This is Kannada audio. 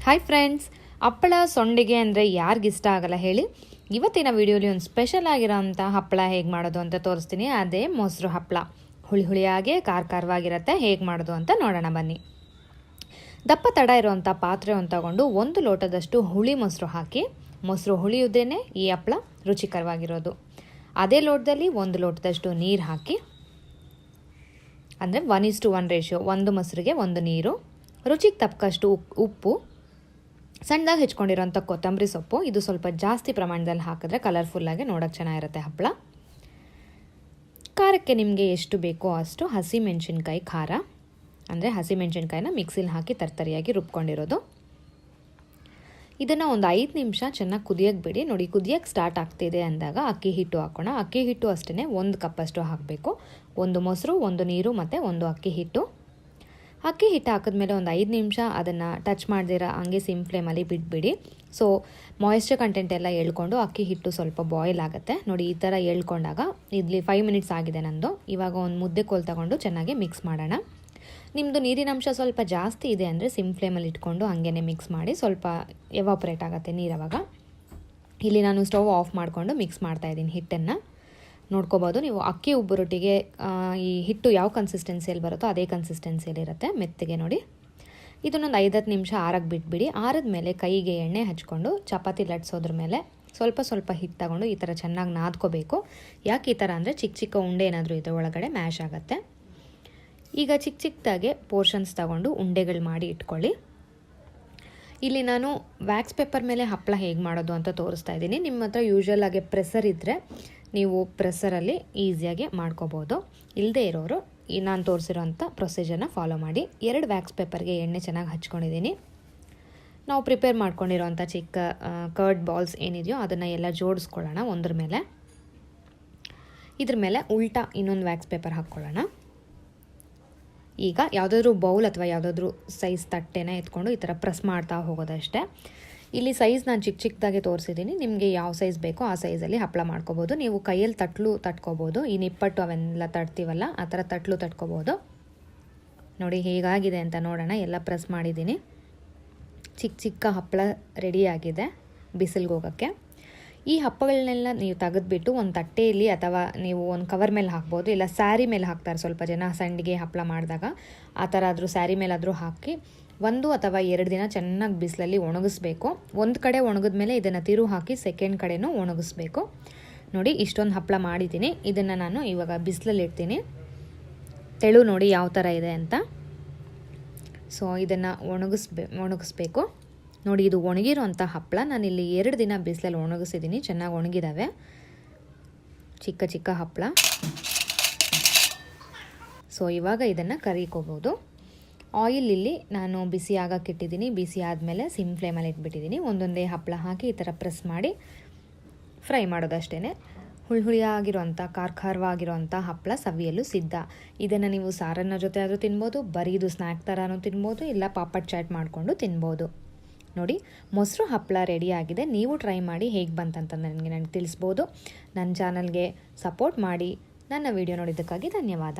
ಹಾಯ್ ಫ್ರೆಂಡ್ಸ್, ಹಪ್ಪಳ ಸೊಂಡಿಗೆ ಅಂದರೆ ಯಾರಿಗಿಷ್ಟ ಆಗಲ್ಲ ಹೇಳಿ. ಇವತ್ತಿನ ವಿಡಿಯೋಲಿ ಒಂದು ಸ್ಪೆಷಲ್ ಆಗಿರೋಂಥ ಹಪ್ಪಳ ಹೇಗೆ ಮಾಡೋದು ಅಂತ ತೋರಿಸ್ತೀನಿ. ಅದೇ ಮೊಸರು ಹಪ್ಪಳ. ಹುಳಿ ಹುಳಿಯಾಗೆ ಖಾರವಾಗಿರುತ್ತೆ. ಹೇಗೆ ಮಾಡೋದು ಅಂತ ನೋಡೋಣ ಬನ್ನಿ. ದಪ್ಪ ತಡ ಇರುವಂಥ ಪಾತ್ರೆ ಒಂದು ತಗೊಂಡು 1 ಲೋಟದಷ್ಟು ಹುಳಿ ಮೊಸರು ಹಾಕಿ, ಮೊಸರು ಹುಳಿಯುವುದೇ ಈ ಹಪ್ಪಳ ರುಚಿಕರವಾಗಿರೋದು. ಅದೇ ಲೋಟದಲ್ಲಿ 1 ಲೋಟದಷ್ಟು ನೀರು ಹಾಕಿ, ಅಂದರೆ 1:1 ರೇಷಿಯೋ, 1 ಮೊಸರಿಗೆ 1 ನೀರು, ರುಚಿಗೆ ತಕ್ಕಷ್ಟು ಉಪ್ಪು, ಸಣ್ಣದಾಗಿ ಹೆಚ್ಕೊಂಡಿರೋಂಥ ಕೊತ್ತಂಬರಿ ಸೊಪ್ಪು. ಇದು ಸ್ವಲ್ಪ ಜಾಸ್ತಿ ಪ್ರಮಾಣದಲ್ಲಿ ಹಾಕಿದ್ರೆ ಕಲರ್ಫುಲ್ಲಾಗಿ ನೋಡೋಕ್ಕೆ ಚೆನ್ನಾಗಿರುತ್ತೆ ಹಪ್ಪಳ. ಖಾರಕ್ಕೆ ನಿಮಗೆ ಎಷ್ಟು ಬೇಕೋ ಅಷ್ಟು ಹಸಿಮೆಣಸಿನ್ಕಾಯಿ ಖಾರ, ಅಂದರೆ ಹಸಿಮೆಣಸಿನ್ಕಾಯಿನ ಮಿಕ್ಸಿಲಿ ಹಾಕಿ ತರ್ತರಿಯಾಗಿ ರುಬ್ಕೊಂಡಿರೋದು. ಇದನ್ನು ಒಂದು 5 ನಿಮಿಷ ಚೆನ್ನಾಗಿ ಕುದಿಯೋಕ್ಕೆ ಬಿಡಿ. ನೋಡಿ, ಕುದಿಯೋಕ್ಕೆ ಸ್ಟಾರ್ಟ್ ಆಗ್ತಿದೆ ಅಂದಾಗ ಅಕ್ಕಿ ಹಿಟ್ಟು ಹಾಕೋಣ. ಅಕ್ಕಿ ಹಿಟ್ಟು ಅಷ್ಟೇ 1 ಕಪ್ಪಷ್ಟು ಹಾಕಬೇಕು. 1 ಮೊಸರು, 1 ನೀರು ಮತ್ತು 1 ಅಕ್ಕಿ ಹಿಟ್ಟು. ಅಕ್ಕಿ ಹಿಟ್ಟು ಹಾಕಿದ್ಮೇಲೆ ಒಂದು 5 ನಿಮಿಷ ಅದನ್ನು ಟಚ್ ಮಾಡ್ದಿರ ಹಂಗೆ ಸಿಮ್ ಫ್ಲೇಮಲ್ಲಿ ಬಿಟ್ಬಿಡಿ. ಸೊ ಮಾಯಿಶ್ಚರ್ ಕಂಟೆಂಟ್ ಎಲ್ಲ ಎಳ್ಕೊಂಡು ಅಕ್ಕಿ ಹಿಟ್ಟು ಸ್ವಲ್ಪ ಬಾಯ್ಲ್ ಆಗುತ್ತೆ. ನೋಡಿ, ಈ ಥರ ಎಳ್ಕೊಂಡಾಗ ಇಲ್ಲಿ 5 ಮಿನಿಟ್ಸ್ ಆಗಿದೆ ನಂದು. ಇವಾಗ ಒಂದು ಮುದ್ದೆ ಕೋಲು ತಗೊಂಡು ಚೆನ್ನಾಗಿ ಮಿಕ್ಸ್ ಮಾಡೋಣ. ನಿಮ್ಮದು ನೀರಿನಂಶ ಸ್ವಲ್ಪ ಜಾಸ್ತಿ ಇದೆ ಅಂದರೆ ಸಿಮ್ ಫ್ಲೇಮಲ್ಲಿ ಇಟ್ಕೊಂಡು ಹಾಗೇ ಮಿಕ್ಸ್ ಮಾಡಿ. ಸ್ವಲ್ಪ ಎವಾಪ್ರೇಟ್ ಆಗುತ್ತೆ ನೀರವಾಗ. ಇಲ್ಲಿ ನಾನು ಸ್ಟವ್ ಆಫ್ ಮಾಡಿಕೊಂಡು ಮಿಕ್ಸ್ ಮಾಡ್ತಾಯಿದ್ದೀನಿ ಹಿಟ್ಟನ್ನು. ನೋಡ್ಕೋಬೋದು ನೀವು, ಅಕ್ಕಿ ಉಬ್ಬು ರೊಟ್ಟಿಗೆ ಈ ಹಿಟ್ಟು ಯಾವ ಕನ್ಸಿಸ್ಟೆನ್ಸಿಯಲ್ಲಿ ಬರುತ್ತೋ ಅದೇ ಕನ್ಸಿಸ್ಟೆನ್ಸಿಯಲ್ಲಿರುತ್ತೆ, ಮೆತ್ತಗೆ. ನೋಡಿ, ಇದನ್ನೊಂದು 5-10 ನಿಮಿಷ ಆರಕ್ಕೆ ಬಿಟ್ಬಿಡಿ. ಆರಿದ ಮೇಲೆ ಕೈಗೆ ಎಣ್ಣೆ ಹಚ್ಕೊಂಡು ಚಪಾತಿ ಲಟ್ಸೋದ್ರ ಮೇಲೆ ಸ್ವಲ್ಪ ಹಿಟ್ಟು ತಗೊಂಡು ಈ ಥರ ಚೆನ್ನಾಗಿ ನಾದ್ಕೋಬೇಕು. ಯಾಕೆ ಈ ಥರ ಅಂದರೆ ಚಿಕ್ಕ ಚಿಕ್ಕ ಉಂಡೆ ಏನಾದರೂ ಇದರ ಒಳಗಡೆ ಮ್ಯಾಶ್ ಆಗುತ್ತೆ. ಈಗ ಚಿಕ್ಕದಾಗೆ ಪೋರ್ಷನ್ಸ್ ತಗೊಂಡು ಉಂಡೆಗಳು ಮಾಡಿ ಇಟ್ಕೊಳ್ಳಿ. ಇಲ್ಲಿ ನಾನು ವ್ಯಾಕ್ಸ್ ಪೇಪರ್ ಮೇಲೆ ಹಪ್ಪಳ ಹೇಗೆ ಮಾಡೋದು ಅಂತ ತೋರಿಸ್ತಾ ಇದ್ದೀನಿ. ನಿಮ್ಮ ಹತ್ರ ಯೂಶ್ವಲ್ ಆಗಿ ಪ್ರೆಸರ್ ಇದ್ದರೆ ನೀವು ಪ್ರೆಸರಲ್ಲಿ ಈಸಿಯಾಗಿ ಮಾಡ್ಕೋಬೋದು. ಇಲ್ಲದೇ ಇರೋರು ನಾನು ತೋರಿಸಿರೋಂಥ ಪ್ರೊಸೀಜರ್ನ ಫಾಲೋ ಮಾಡಿ. 2 ವ್ಯಾಕ್ಸ್ ಪೇಪರ್ಗೆ ಎಣ್ಣೆ ಚೆನ್ನಾಗಿ ಹಚ್ಕೊಂಡಿದ್ದೀನಿ. ನಾವು ಪ್ರಿಪೇರ್ ಮಾಡ್ಕೊಂಡಿರೋಂಥ ಚಿಕ್ಕ ಕರ್ಡ್ ಬಾಲ್ಸ್ ಏನಿದೆಯೋ ಅದನ್ನು ಎಲ್ಲ ಜೋಡಿಸ್ಕೊಳ್ಳೋಣ ಒಂದ್ರ ಮೇಲೆ. ಇದ್ರ ಮೇಲೆ ಉಲ್ಟಾ ಇನ್ನೊಂದು ವ್ಯಾಕ್ಸ್ ಪೇಪರ್ ಹಾಕ್ಕೊಳ್ಳೋಣ. ಈಗ ಯಾವುದಾದ್ರೂ ಬೌಲ್ ಅಥವಾ ಯಾವುದಾದ್ರೂ ಸೈಜ್ ತಟ್ಟೆನ ಎತ್ಕೊಂಡು ಈ ಥರ ಪ್ರೆಸ್ ಮಾಡ್ತಾ ಹೋಗೋದಷ್ಟೇ. ಇಲ್ಲಿ ಸೈಜ್ ನಾನು ಚಿಕ್ಕದಾಗೆ ತೋರಿಸಿದ್ದೀನಿ. ನಿಮಗೆ ಯಾವ ಸೈಜ್ ಬೇಕೋ ಆ ಸೈಜಲ್ಲಿ ಹಪ್ಪಳ ಮಾಡ್ಕೋಬೋದು. ನೀವು ಕೈಯಲ್ಲಿ ತಟ್ಕೋಬೋದು. ಈ ನಿಪ್ಪಟ್ಟು ಅವೆಲ್ಲ ತಟ್ತೀವಲ್ಲ ಆ ಥರ ತಟ್ಕೋಬೋದು. ನೋಡಿ ಹೇಗಾಗಿದೆ ಅಂತ ನೋಡೋಣ. ಎಲ್ಲ ಪ್ರೆಸ್ ಮಾಡಿದ್ದೀನಿ. ಚಿಕ್ಕ ಹಪ್ಪಳ ರೆಡಿಯಾಗಿದೆ ಬಿಸಿಲಿಗೆ ಹೋಗೋಕ್ಕೆ. ಈ ಹಪ್ಪಗಳನ್ನೆಲ್ಲ ನೀವು ತೆಗೆದುಬಿಟ್ಟು ಒಂದು ತಟ್ಟೆಯಲ್ಲಿ ಅಥವಾ ನೀವು ಒಂದು ಕವರ್ ಮೇಲೆ ಹಾಕ್ಬೋದು, ಇಲ್ಲ ಸ್ಯಾರಿ ಮೇಲೆ ಹಾಕ್ತಾರೆ ಸ್ವಲ್ಪ ಜನ ಸಂಡಿಗೆ ಹಪ್ಪಳ ಮಾಡಿದಾಗ. ಆ ಥರ ಆದರೂ ಸ್ಯಾರಿ ಮೇಲಾದರೂ ಹಾಕಿ 1 ಅಥವಾ 2 ದಿನ ಚೆನ್ನಾಗಿ ಬಿಸಿಲಲ್ಲಿ ಒಣಗಿಸ್ಬೇಕು. ಒಂದು ಕಡೆ ಒಣಗಿದ್ಮೇಲೆ ಇದನ್ನು ತಿರು ಹಾಕಿ ಸೆಕೆಂಡ್ ಕಡೆನೂ ಒಣಗಿಸ್ಬೇಕು. ನೋಡಿ, ಇಷ್ಟೊಂದು ಹಪ್ಪಳ ಮಾಡಿದ್ದೀನಿ. ಇದನ್ನು ನಾನು ಇವಾಗ ಬಿಸಿಲಲ್ಲಿ ಇಡ್ತೀನಿ. ತೆಳು ನೋಡಿ ಯಾವ ಥರ ಇದೆ ಅಂತ. ಸೊ ಇದನ್ನು ಒಣಗಿಸ್ಬೇಕು. ನೋಡಿ, ಇದು ಒಣಗಿರೋಂಥ ಹಪ್ಪಳ. ನಾನಿಲ್ಲಿ 2 ದಿನ ಬಿಸಿಲಲ್ಲಿ ಒಣಗಿಸಿದ್ದೀನಿ. ಚೆನ್ನಾಗಿ ಒಣಗಿದ್ದಾವೆ ಚಿಕ್ಕ ಹಪ್ಪಳ. ಸೊ ಇವಾಗ ಇದನ್ನು ಕರಿಕೋಬೋದು. ಆಯಿಲ್ ಇಲ್ಲಿ ನಾನು ಬಿಸಿ ಆಗಕ್ಕಿಟ್ಟಿದ್ದೀನಿ. ಬಿಸಿ ಆದಮೇಲೆ ಸಿಮ್ ಫ್ಲೇಮಲ್ಲಿ ಇಟ್ಬಿಟ್ಟಿದ್ದೀನಿ. ಒಂದೊಂದೇ ಹಪ್ಪಳ ಹಾಕಿ ಈ ಥರ ಪ್ರೆಸ್ ಮಾಡಿ ಫ್ರೈ ಮಾಡೋದಷ್ಟೇ. ಹುಳಿಯಾಗಿರೋಂಥ ಖಾರವಾಗಿರೋಂಥ ಹಪ್ಪಳ ಸವಿಯಲು ಸಿದ್ಧ. ಇದನ್ನು ನೀವು ಸಾರನ್ನ ಜೊತೆ ಆದರೂ ತಿನ್ಬೋದು, ಬರೀ ಇದು ಸ್ನ್ಯಾಕ್ ಥರನೂ ತಿನ್ಬೋದು, ಇಲ್ಲ ಪಾಪಡ್ ಚಾಟ್ ಮಾಡಿಕೊಂಡು ತಿನ್ಬೋದು. ನೋಡಿ, ಮೊಸರು ಹಪ್ಪಳ ರೆಡಿಯಾಗಿದೆ. ನೀವು ಟ್ರೈ ಮಾಡಿ ಹೇಗೆ ಬಂತಂತ ನನಗೆ ತಿಳಿಸ್ಬೋದು. ನನ್ನ ಚಾನಲ್ಗೆ ಸಪೋರ್ಟ್ ಮಾಡಿ. ನನ್ನ ವಿಡಿಯೋ ನೋಡಿದ್ದಕ್ಕಾಗಿ ಧನ್ಯವಾದ.